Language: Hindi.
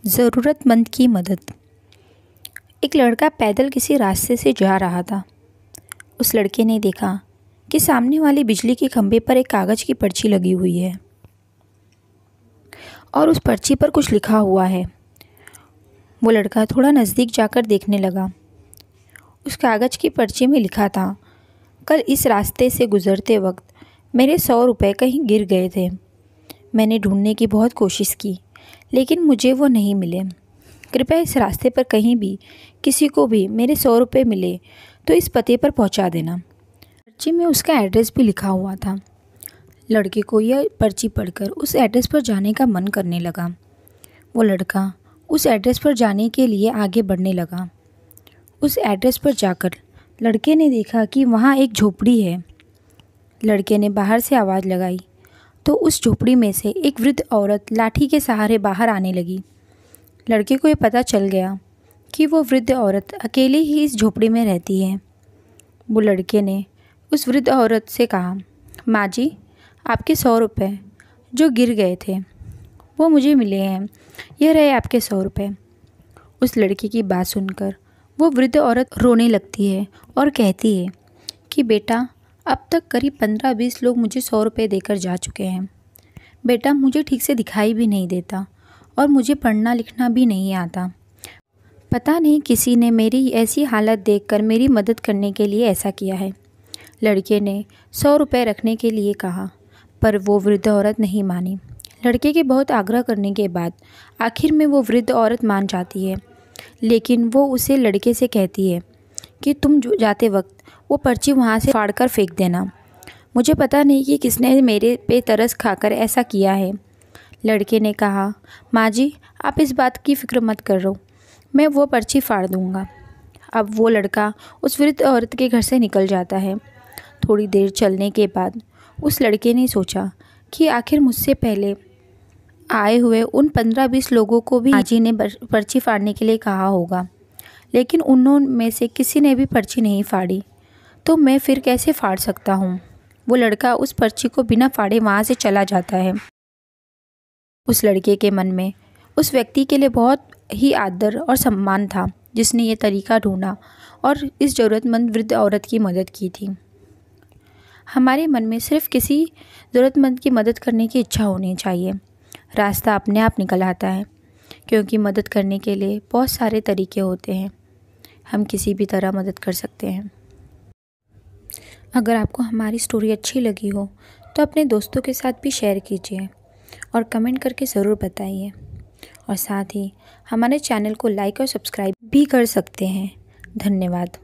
ज़रूरतमंद की मदद। एक लड़का पैदल किसी रास्ते से जा रहा था। उस लड़के ने देखा कि सामने वाले बिजली के खंभे पर एक कागज़ की पर्ची लगी हुई है और उस पर्ची पर कुछ लिखा हुआ है। वो लड़का थोड़ा नज़दीक जाकर देखने लगा। उस कागज़ की पर्ची में लिखा था, कल इस रास्ते से गुज़रते वक्त मेरे 100 रुपये कहीं गिर गए थे। मैंने ढूंढने की बहुत कोशिश की, लेकिन मुझे वो नहीं मिले। कृपया इस रास्ते पर कहीं भी किसी को भी मेरे 100 रुपये मिले तो इस पते पर पहुंचा देना। पर्ची में उसका एड्रेस भी लिखा हुआ था। लड़के को यह पर्ची पढ़कर उस एड्रेस पर जाने का मन करने लगा। वो लड़का उस एड्रेस पर जाने के लिए आगे बढ़ने लगा। उस एड्रेस पर जाकर लड़के ने देखा कि वहाँ एक झोपड़ी है। लड़के ने बाहर से आवाज़ लगाई तो उस झोपड़ी में से एक वृद्ध औरत लाठी के सहारे बाहर आने लगी। लड़के को ये पता चल गया कि वो वृद्ध औरत अकेले ही इस झोपड़ी में रहती है। वो लड़के ने उस वृद्ध औरत से कहा, माँ जी, आपके 100 रुपये जो गिर गए थे वो मुझे मिले हैं, यह रहे आपके 100 रुपये। उस लड़के की बात सुनकर वो वृद्ध औरत रोने लगती है और कहती है कि बेटा, अब तक करीब 15-20 लोग मुझे 100 रुपये देकर जा चुके हैं। बेटा, मुझे ठीक से दिखाई भी नहीं देता और मुझे पढ़ना लिखना भी नहीं आता। पता नहीं किसी ने मेरी ऐसी हालत देखकर मेरी मदद करने के लिए ऐसा किया है। लड़के ने 100 रुपये रखने के लिए कहा, पर वो वृद्ध औरत नहीं मानी। लड़के के बहुत आग्रह करने के बाद आखिर में वो वृद्ध औरत मान जाती है, लेकिन वो उसे लड़के से कहती है कि तुम जाते वक्त वो पर्ची वहाँ से फाड़ कर फेंक देना। मुझे पता नहीं कि किसने मेरे पे तरस खाकर ऐसा किया है। लड़के ने कहा, माँ जी, आप इस बात की फ़िक्र मत करो, मैं वो पर्ची फाड़ दूँगा। अब वो लड़का उस वृद्ध औरत के घर से निकल जाता है। थोड़ी देर चलने के बाद उस लड़के ने सोचा कि आखिर मुझसे पहले आए हुए उन 15-20 लोगों को भी माँ जी ने पर्ची फाड़ने के लिए कहा होगा, लेकिन उनमें से किसी ने भी पर्ची नहीं फाड़ी, तो मैं फिर कैसे फाड़ सकता हूँ। वो लड़का उस पर्ची को बिना फाड़े वहाँ से चला जाता है। उस लड़के के मन में उस व्यक्ति के लिए बहुत ही आदर और सम्मान था जिसने ये तरीका ढूंढा और इस ज़रूरतमंद वृद्ध औरत की मदद की थी। हमारे मन में सिर्फ किसी ज़रूरतमंद की मदद करने की इच्छा होनी चाहिए। रास्ता अपने आप निकल आता है, क्योंकि मदद करने के लिए बहुत सारे तरीके होते हैं। हम किसी भी तरह मदद कर सकते हैं। अगर आपको हमारी स्टोरी अच्छी लगी हो तो अपने दोस्तों के साथ भी शेयर कीजिए और कमेंट करके ज़रूर बताइए। और साथ ही हमारे चैनल को लाइक और सब्सक्राइब भी कर सकते हैं। धन्यवाद।